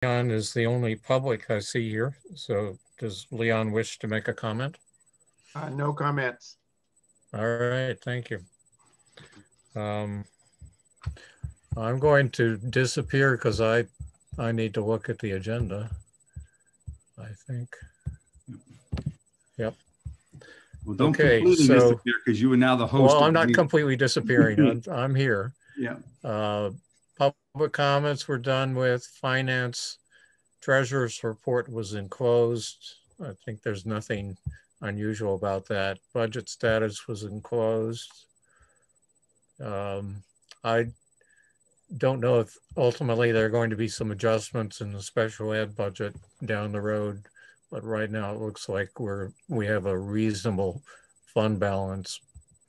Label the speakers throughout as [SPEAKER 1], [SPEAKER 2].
[SPEAKER 1] Leon is the only public I see here. So does Leon wish to make a comment?
[SPEAKER 2] No comments.
[SPEAKER 1] All right, thank you. I'm going to disappear because I need to look at the agenda, I think. Yep.
[SPEAKER 3] Well, don't completely disappear because you are now the host.
[SPEAKER 1] Well, I'm not completely disappearing. I'm here.
[SPEAKER 3] Yeah.
[SPEAKER 1] Public comments were done with. Finance treasurer's report was enclosed. I think there's nothing unusual about that. Budget status was enclosed. I don't know if ultimately there are going to be some adjustments in the special ed budget down the road, but right now it looks like we have a reasonable fund balance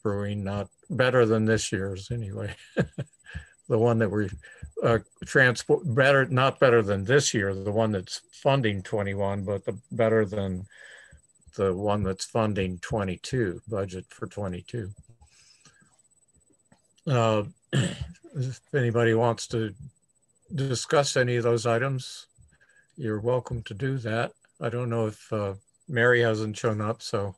[SPEAKER 1] brewing, not better than this year's anyway. The one that we not better than this year, the one that's funding 21, but better than the one that's funding 22, budget for 22. If anybody wants to discuss any of those items, you're welcome to do that. I don't know if Mary hasn't shown up, so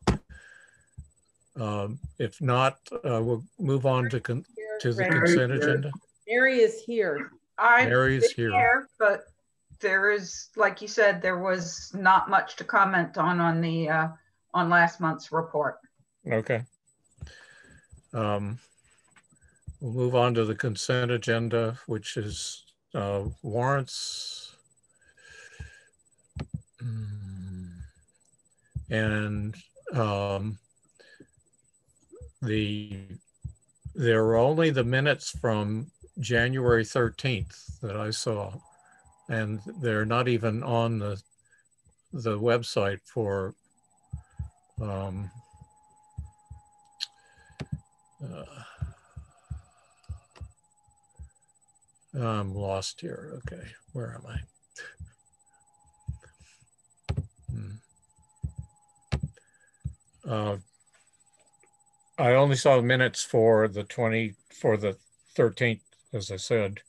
[SPEAKER 1] if not, we'll move on to the consent agenda.
[SPEAKER 4] Mary is here.
[SPEAKER 1] Mary's here,
[SPEAKER 5] but there is, like you said, there was not much to comment on the on last month's report.
[SPEAKER 1] Okay. We'll move on to the consent agenda, which is warrants. And there were only the minutes from January 13th that I saw, and they're not even on the website for I'm lost here. Okay, where am I? I only saw the minutes for the 13th, as I said,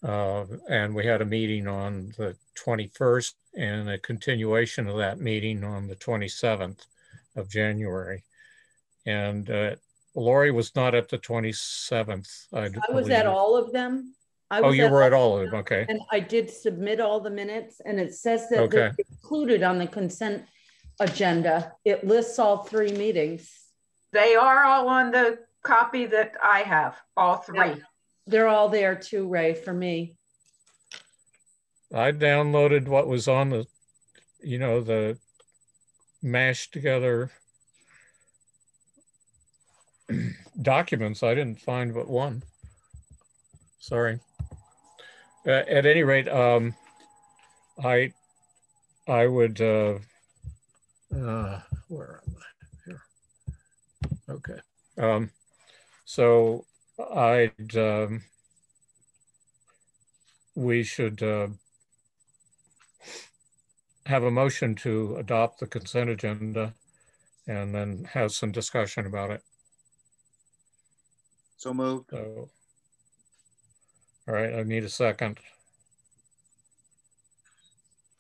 [SPEAKER 1] and we had a meeting on the 21st and a continuation of that meeting on the 27th of January. And Lori was not at the 27th. I
[SPEAKER 4] was at all of them.
[SPEAKER 1] You were at all of them, okay.
[SPEAKER 4] And I did submit all the minutes, and it says that they're included on the consent agenda. It lists all 3 meetings.
[SPEAKER 5] They are all on the copy that I have, all 3. Yeah.
[SPEAKER 4] They're all there too, Ray, for me.
[SPEAKER 1] I downloaded what was on the, the mashed together documents. I didn't find but one. Sorry. At any rate, I would, where am I here? Okay. So we should have a motion to adopt the consent agenda and then have some discussion about it.
[SPEAKER 6] So moved.
[SPEAKER 1] So, all right, I need a second.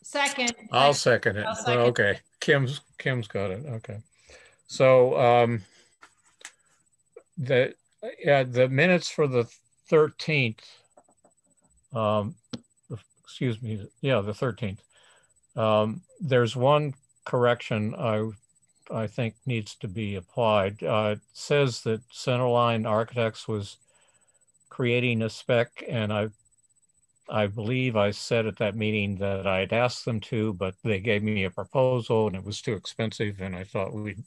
[SPEAKER 7] Second.
[SPEAKER 1] I'll second it. Second. Okay, Kim's got it. Okay, so the minutes for the 13th. Excuse me. Yeah, the 13th. There's one correction I think needs to be applied. It says that Centerline Architects was creating a spec, and I believe I said at that meeting that I'd asked them to, but they gave me a proposal and it was too expensive, and I thought we'd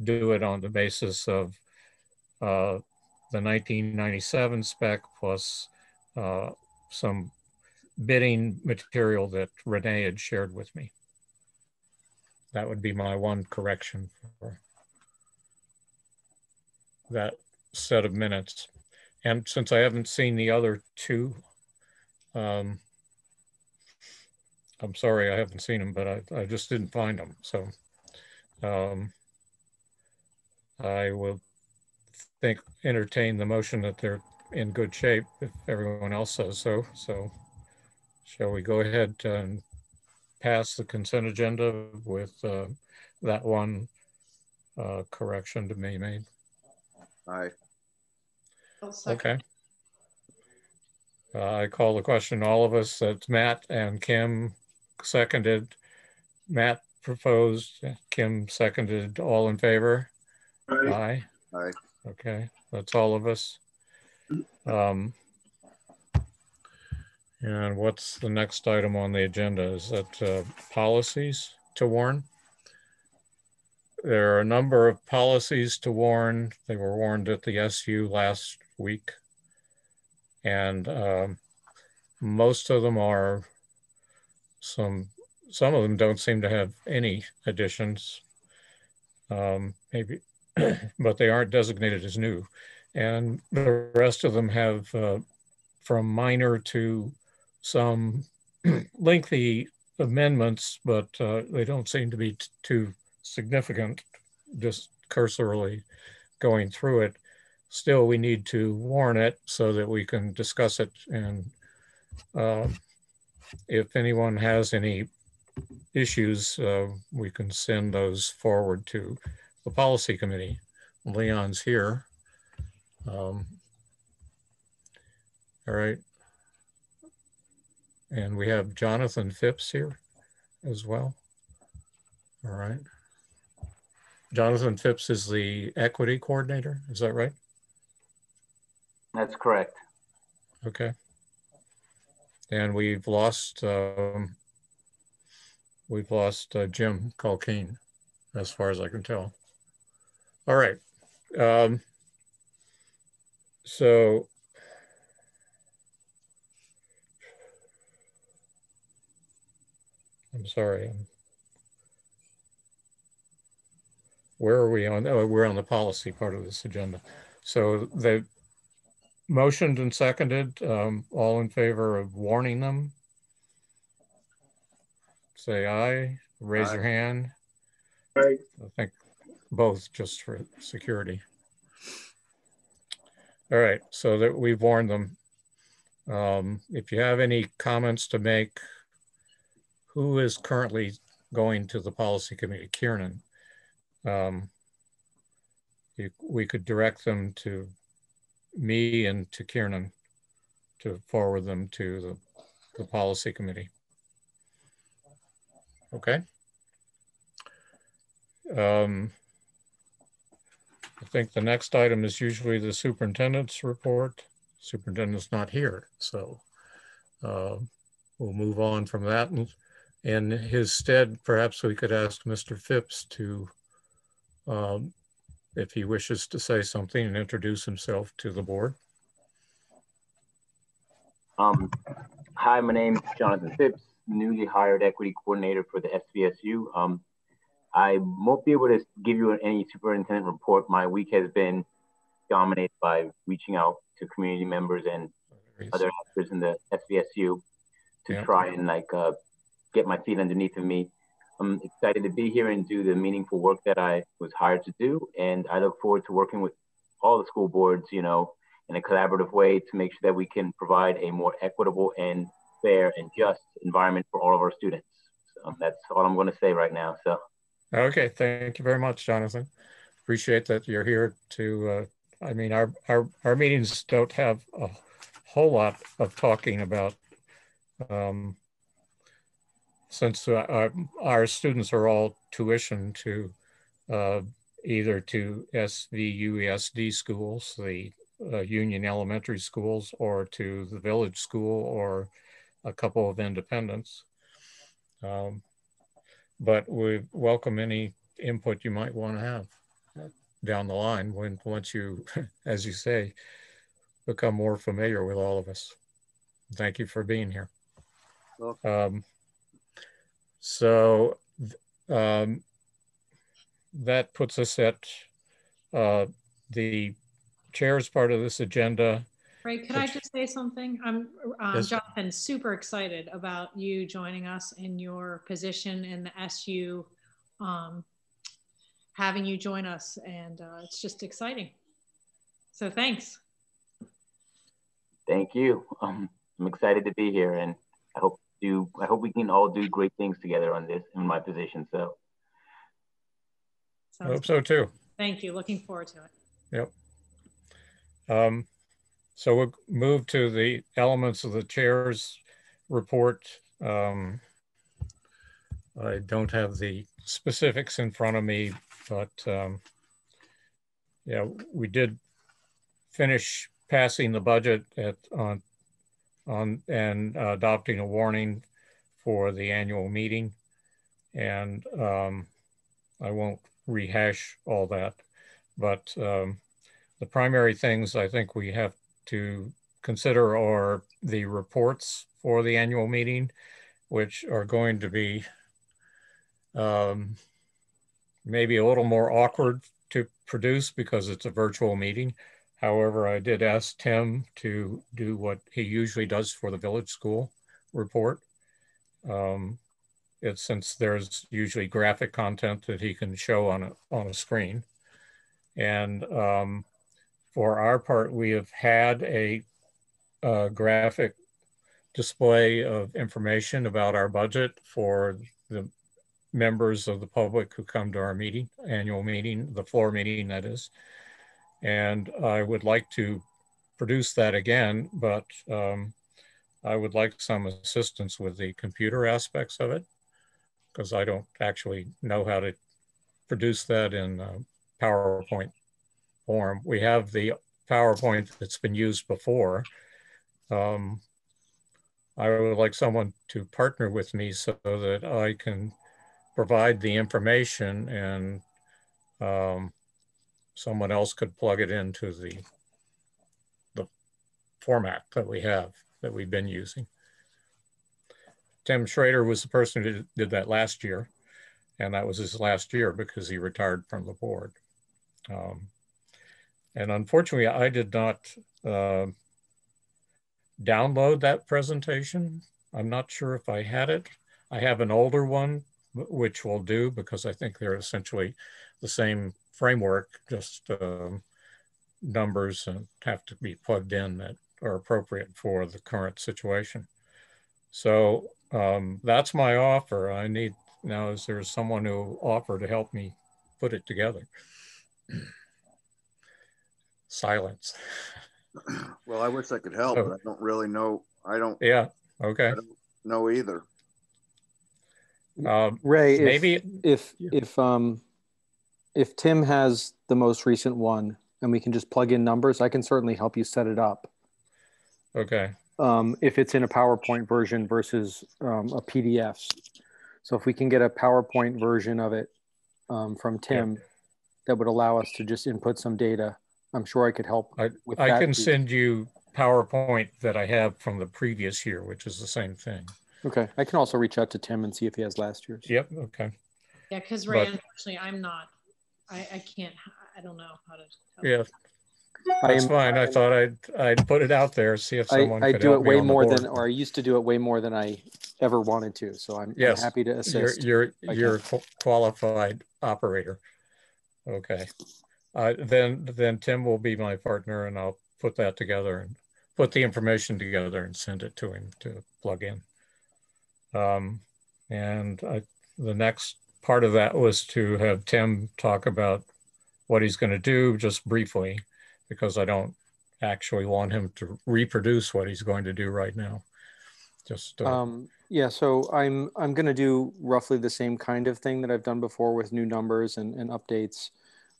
[SPEAKER 1] do it on the basis of the 1997 spec plus some bidding material that Renee had shared with me. That would be my one correction for that set of minutes. And since I haven't seen the other 2, I'm sorry I haven't seen them, but I just didn't find them. So I will entertain the motion that they're in good shape if everyone else says so. So shall we go ahead and pass the consent agenda with that one correction to be made?
[SPEAKER 2] Aye.
[SPEAKER 1] Okay. I call the question, all of us, that's Matt and Kim seconded. Matt proposed, Kim seconded, all in favor? Aye.
[SPEAKER 2] Aye.
[SPEAKER 1] Okay, that's all of us. And what's the next item on the agenda? Is that policies to warn? There are a number of policies to warn. They were warned at the SU last week. And most of them are some of them don't seem to have any additions, maybe, but they aren't designated as new. And the rest of them have from minor to some lengthy amendments, but they don't seem to be too significant, just cursorily going through it. Still, we need to warn it so that we can discuss it. And if anyone has any issues, we can send those forward to the policy committee. Leon's here. All right. And we have Jonathan Phipps here as well. All right. Jonathan Phipps is the equity coordinator, is that right?
[SPEAKER 6] That's correct.
[SPEAKER 1] Okay. And we've lost Jim Culkeen, as far as I can tell. All right. So I'm sorry. Where are we on? Oh, we're on the policy part of this agenda. So they motioned and seconded. All in favor of warning them? Say aye. Raise your hand.
[SPEAKER 2] Aye.
[SPEAKER 1] I think both, just for security. All right, so that we've warned them. If you have any comments to make, who is currently going to the policy committee? Kiernan. We could direct them to me and to Kiernan to forward them to the policy committee. Okay. I think the next item is usually the superintendent's report. Superintendent's not here, so we'll move on from that. And in his stead, perhaps we could ask Mr. Phipps to, if he wishes to say something and introduce himself to the board.
[SPEAKER 6] Hi, my name is Jonathan Phipps, newly hired equity coordinator for the SVSU. I won't be able to give you any superintendent report. My week has been dominated by reaching out to community members and other actors in the SVSU to try and get my feet underneath of me. I'm excited to be here and do the meaningful work that I was hired to do. And I look forward to working with all the school boards, in a collaborative way to make sure that we can provide a more equitable and fair and just environment for all of our students. So that's all I'm going to say right now. So.
[SPEAKER 1] Okay, thank you very much, Jonathan. Appreciate that you're here to, I mean, our meetings don't have a whole lot of talking about, since our students are all tuition to either to SVUESD schools, the Union Elementary schools, or to the Village School, or a couple of independents. But we welcome any input you might want to have down the line once you, as you say, become more familiar with all of us. Thank you for being here. That puts us at the chair's part of this agenda.
[SPEAKER 7] Ray, could I just say something? I'm Jonathan, super excited about you joining us in your position in the SU, having you join us, and it's just exciting. So thanks.
[SPEAKER 6] Thank you. I'm excited to be here, and I hope I hope we can all do great things together on this in my position. So.
[SPEAKER 1] I hope so too.
[SPEAKER 7] Thank you. Looking forward to it.
[SPEAKER 1] Yep. So we'll move to the elements of the chair's report. I don't have the specifics in front of me, but yeah, we did finish passing the budget on and adopting a warning for the annual meeting. And I won't rehash all that, but the primary things I think we have to consider are the reports for the annual meeting, which are going to be maybe a little more awkward to produce because it's a virtual meeting. However, I did ask Tim to do what he usually does for the village school report. It's since there's usually graphic content that he can show on a screen. And for our part, we have had a graphic display of information about our budget for the members of the public who come to our annual meeting, the floor meeting that is. And I would like to produce that again, but I would like some assistance with the computer aspects of it, because I don't actually know how to produce that in PowerPoint form. We have the PowerPoint that's been used before. I would like someone to partner with me so that I can provide the information and someone else could plug it into the format that we've been using. Tim Schrader was the person who did that last year, and that was his last year because he retired from the board. And unfortunately, I did not download that presentation. I'm not sure if I had it. I have an older one, which will do because I think they're essentially the same framework, just numbers and have to be plugged in that are appropriate for the current situation. So that's my offer. I need, now is there someone who will offer to help me put it together? Silence.
[SPEAKER 2] Well, I wish I could help, but I don't really know.
[SPEAKER 1] Yeah, okay.
[SPEAKER 2] I don't know either.
[SPEAKER 8] Ray,
[SPEAKER 1] maybe
[SPEAKER 8] if Tim has the most recent one and we can just plug in numbers, I can certainly help you set it up.
[SPEAKER 1] Okay.
[SPEAKER 8] If it's in a PowerPoint version versus a PDF. So if we can get a PowerPoint version of it from Tim, that would allow us to just input some data. I'm sure I could help with that.
[SPEAKER 1] I can send you PowerPoint that I have from the previous year, which is the same thing.
[SPEAKER 8] Okay. I can also reach out to Tim and see if he has last year's.
[SPEAKER 1] Yep. Okay.
[SPEAKER 7] Yeah, because Ray, unfortunately, I'm not. I can't. I don't know how to.
[SPEAKER 1] Yeah. That's fine. I thought I'd put it out there, see if someone could
[SPEAKER 8] do
[SPEAKER 1] help
[SPEAKER 8] it way
[SPEAKER 1] me on
[SPEAKER 8] more
[SPEAKER 1] the board.
[SPEAKER 8] than, or I used to do it way more than I ever wanted to. So I'm happy to assist.
[SPEAKER 1] You're a qualified operator. Okay. Then Tim will be my partner, and I'll put that together and put the information together and send it to him to plug in. The next part of that was to have Tim talk about what he's going to do just briefly, because I don't actually want him to reproduce what he's going to do right now. Just
[SPEAKER 8] yeah, so I'm going to do roughly the same kind of thing that I've done before with new numbers and updates,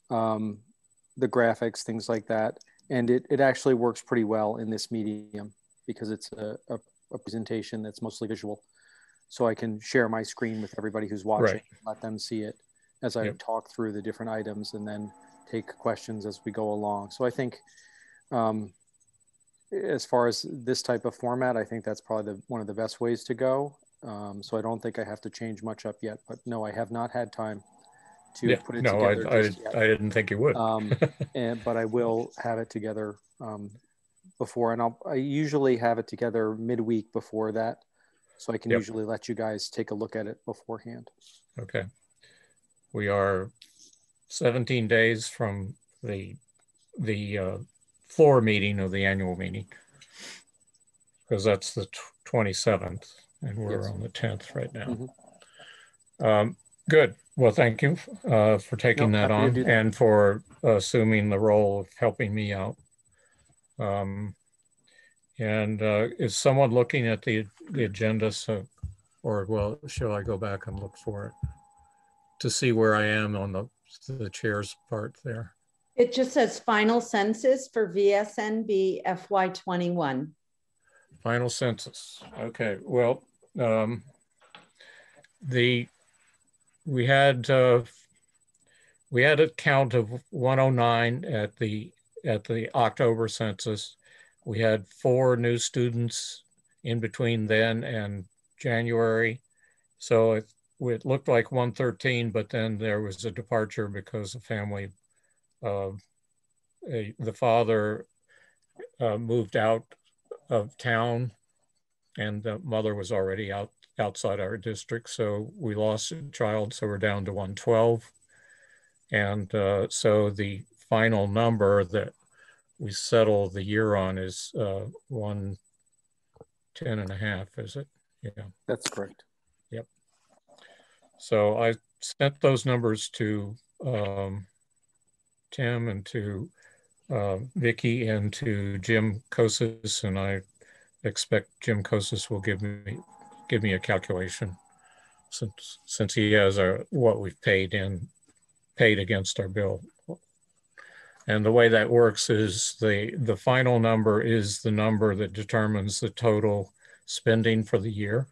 [SPEAKER 8] the graphics, things like that. And it actually works pretty well in this medium because it's a presentation that's mostly visual. So I can share my screen with everybody who's watching, let them see it as I talk through the different items and then take questions as we go along. So I think as far as this type of format, I think that's probably one of the best ways to go. So I don't think I have to change much up yet, but no, I have not had time to put it together.
[SPEAKER 1] I didn't think you would.
[SPEAKER 8] But I will have it together before, and I usually have it together midweek before that. So I can usually let you guys take a look at it beforehand.
[SPEAKER 1] Okay. We are 17 days from the floor meeting of the annual meeting, because that's the 27th. and we're
[SPEAKER 8] Yes.
[SPEAKER 1] on the 10th right now.
[SPEAKER 8] Mm-hmm.
[SPEAKER 1] Good. Well, thank you for taking that on and for assuming the role of helping me out. And is someone looking at the agenda? So, or well, shall I go back and look for it to see where I am on the chair's part there?
[SPEAKER 4] It just says final census for VSNB FY21.
[SPEAKER 1] Final census. Okay. Well, we had a count of 109 at the October census. We had 4 new students in between then and January. So it looked like 113, but then there was a departure because the family, the father moved out of town and the mother was already outside our district. So we lost a child, so we're down to 112. And so the final number that we settle the year on is 110.5, is it? Yeah.
[SPEAKER 8] That's correct.
[SPEAKER 1] Yep. So I sent those numbers to Tim and to Vicky and to Jim Kosis, and I expect Jim Kosis will give me a calculation since he has what we've paid against our bill. And the way that works is the final number is the number that determines the total spending for the year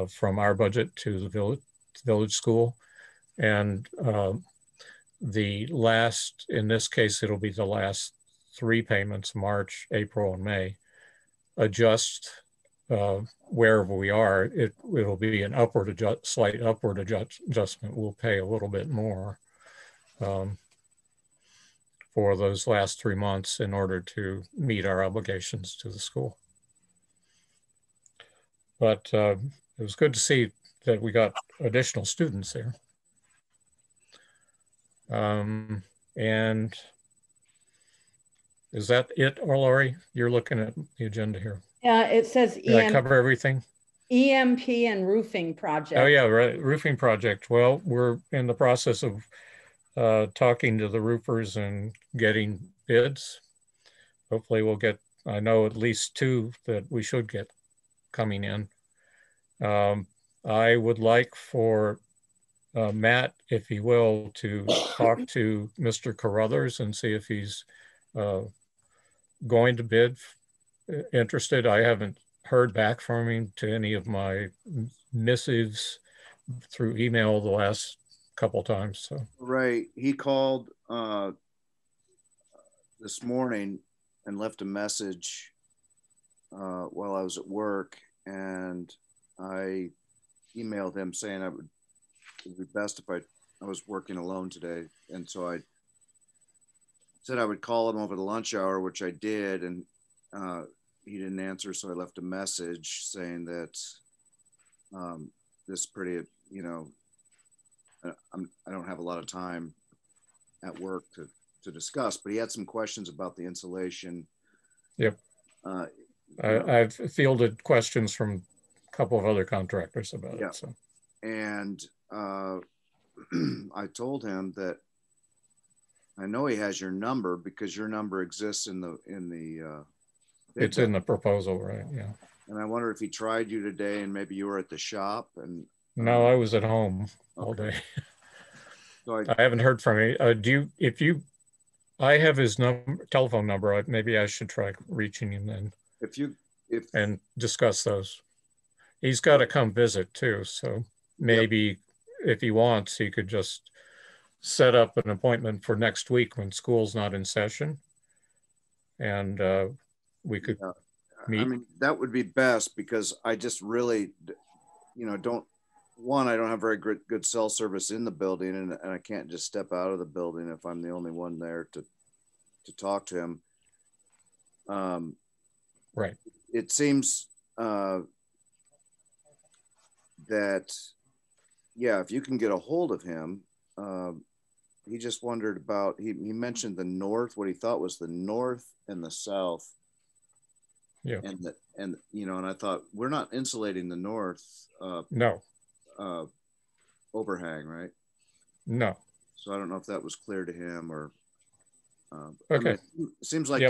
[SPEAKER 1] from our budget to the village school. And the last, in this case, it'll be the last 3 payments, March, April, and May, adjust wherever we are. It'll be an slight upward adjustment. We'll pay a little bit more for those last 3 months in order to meet our obligations to the school. But it was good to see that we got additional students there. And is that it, Lori? You're looking at the agenda here.
[SPEAKER 4] Yeah, it says
[SPEAKER 1] Did I cover everything?
[SPEAKER 4] EMP and roofing project.
[SPEAKER 1] Oh yeah, right. Roofing project. Well, we're in the process of talking to the roofers and getting bids. Hopefully we'll get, I know at least 2 that we should get coming in. I would like for Matt, if he will, to talk to Mr. Carruthers and see if he's going to bid, interested. I haven't heard back from him to any of my missives through email the last couple of times. So
[SPEAKER 2] right, he called this morning and left a message while I was at work, and I emailed him saying it would be best if I was working alone today, and so I said I would call him over the lunch hour, which I did, and he didn't answer, so I left a message saying that this is pretty, you know, I don't have a lot of time at work to discuss, but he had some questions about the insulation.
[SPEAKER 1] Yep. I've fielded questions from a couple of other contractors about it. So.
[SPEAKER 2] And I told him that I know he has your number because your number exists in the
[SPEAKER 1] it's in the proposal, right? Yeah.
[SPEAKER 2] And I wonder if he tried you today and maybe you were at the shop. And
[SPEAKER 1] no, I was at home all day. So I haven't heard from him. I have his telephone number. Maybe I should try reaching him then. And discuss those. He's got to come visit too. So maybe if he wants, he could just set up an appointment for next week when school's not in session. And we could meet.
[SPEAKER 2] I mean, that would be best because I just really, you know, I don't have very good cell service in the building, and I can't just step out of the building if I'm the only one there to talk to him.
[SPEAKER 1] Right.
[SPEAKER 2] It seems that, yeah, if you can get a hold of him, he just wondered about, he mentioned the north, what he thought was the north and the south.
[SPEAKER 1] Yeah.
[SPEAKER 2] And you know, and I thought we're not insulating the north
[SPEAKER 1] no
[SPEAKER 2] overhang, right?
[SPEAKER 1] No.
[SPEAKER 2] So I don't know if that was clear to him or.
[SPEAKER 1] Okay.
[SPEAKER 2] I mean, it seems like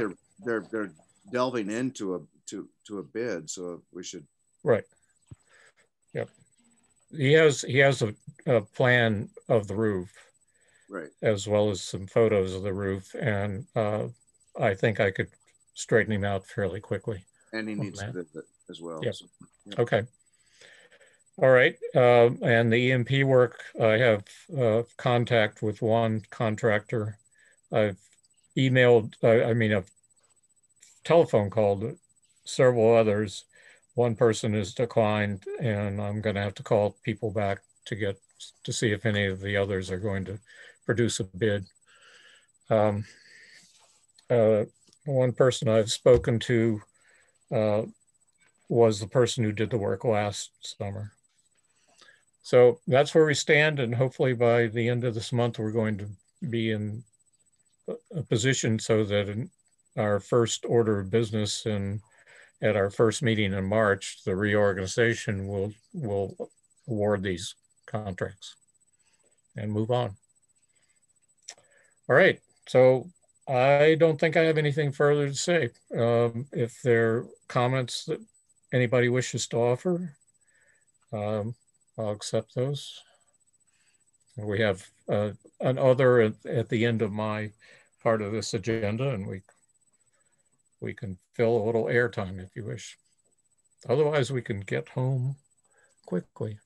[SPEAKER 2] they're delving into a bid, so we should.
[SPEAKER 1] Right. Yep. He has a plan of the roof,
[SPEAKER 2] right,
[SPEAKER 1] as well as some photos of the roof, and I think I could straighten him out fairly quickly.
[SPEAKER 2] And he needs to visit as well.
[SPEAKER 1] Yep.
[SPEAKER 2] So, yep.
[SPEAKER 1] Okay. All right. And the EMP work, I have contact with one contractor. I've emailed, I've telephone called several others. One person has declined, and I'm going to have to call people back to see if any of the others are going to produce a bid. One person I've spoken to was the person who did the work last summer. So that's where we stand, and hopefully by the end of this month, we're going to be in a position so that in our first order of business and at our first meeting in March, the reorganization will award these contracts and move on. All right, so I don't think I have anything further to say. If there are comments that anybody wishes to offer, I'll accept those. We have an other at the end of my part of this agenda, and we can fill a little airtime if you wish. Otherwise, we can get home quickly.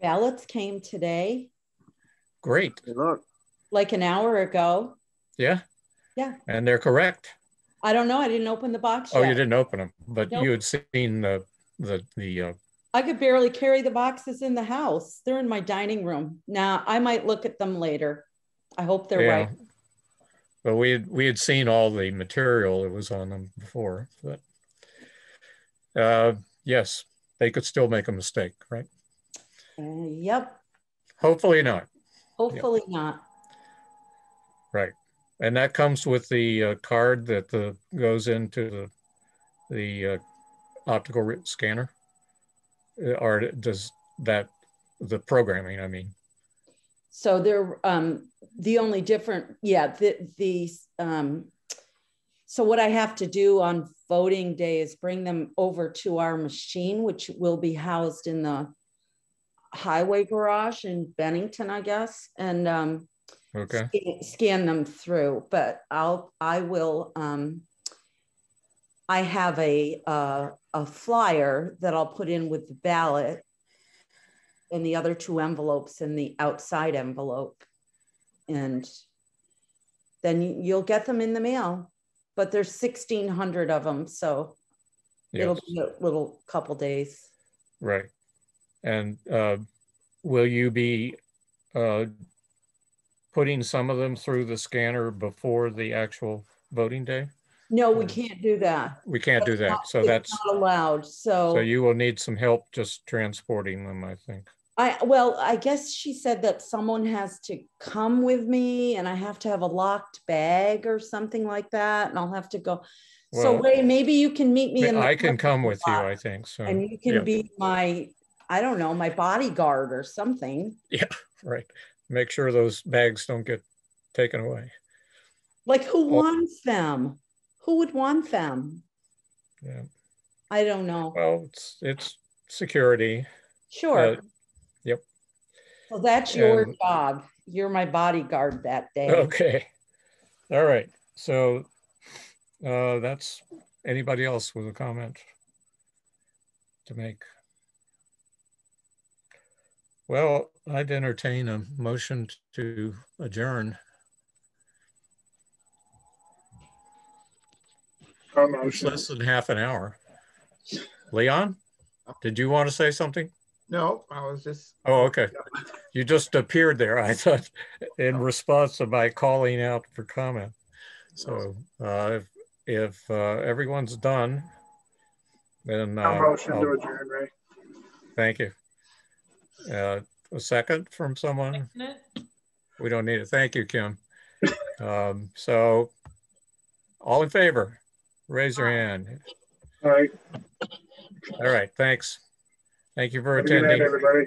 [SPEAKER 4] Ballots came today.
[SPEAKER 1] Great.
[SPEAKER 2] Hey, look.
[SPEAKER 4] Like an hour ago.
[SPEAKER 1] Yeah?
[SPEAKER 4] Yeah.
[SPEAKER 1] And they're correct?
[SPEAKER 4] I don't know. I didn't open the box
[SPEAKER 1] yet.
[SPEAKER 4] yet.
[SPEAKER 1] You didn't open them, but
[SPEAKER 4] nope.
[SPEAKER 1] You had seen the
[SPEAKER 4] I could barely carry the boxes in the house. They're in my dining room. Now, I might look at them later. I hope they're right.
[SPEAKER 1] But we had seen all the material that was on them before. But yes, they could still make a mistake, right?
[SPEAKER 4] Yep.
[SPEAKER 1] Hopefully not.
[SPEAKER 4] Hopefully not.
[SPEAKER 1] Right. And that comes with the card that goes into the optical scanner? Or does that, the programming, I mean?
[SPEAKER 4] So they're the only different, so what I have to do on voting day is bring them over to our machine, which will be housed in the highway garage in Bennington, I guess, and
[SPEAKER 1] okay.
[SPEAKER 4] Scan them through. But I have a flyer that I'll put in with the ballot and the other two envelopes in the outside envelope. And then you'll get them in the mail, but there's 1,600 of them. So yes. It'll be a little couple days.
[SPEAKER 1] Right. And will you be putting some of them through the scanner before the actual voting day?
[SPEAKER 4] No, we can't do that.
[SPEAKER 1] We can't do that. So
[SPEAKER 4] that's not allowed. So
[SPEAKER 1] you will need some help just transporting them, I think.
[SPEAKER 4] I guess she said that someone has to come with me and I have to have a locked bag or something like that. And I'll have to go. Well, so Ray, maybe you can meet me in the
[SPEAKER 1] I can come with you, I think. So
[SPEAKER 4] and you can be my, I don't know, my bodyguard or something.
[SPEAKER 1] Yeah, right. Make sure those bags don't get taken away.
[SPEAKER 4] Like who wants them? Who would want them?
[SPEAKER 1] Yeah.
[SPEAKER 4] I don't know.
[SPEAKER 1] Well, it's security.
[SPEAKER 4] Sure.
[SPEAKER 1] Yep.
[SPEAKER 4] So that's your job. You're my bodyguard that day.
[SPEAKER 1] Okay. All right. So that's anybody else with a comment to make? Well, I'd entertain a motion to adjourn. It's less than half an hour. Leon, did you want to say something?
[SPEAKER 9] No, I was just.
[SPEAKER 1] Oh, okay. You just appeared there, I thought, in response to my calling out for comment. So if everyone's done, then
[SPEAKER 9] motion to adjourn, Ray.
[SPEAKER 1] Thank you. A second from someone? We don't need it. Thank you, Kim. So all in favor, raise your hand.
[SPEAKER 9] All right.
[SPEAKER 1] All right, thanks. Thank you for
[SPEAKER 9] Have a good night,
[SPEAKER 1] attending.
[SPEAKER 9] everybody.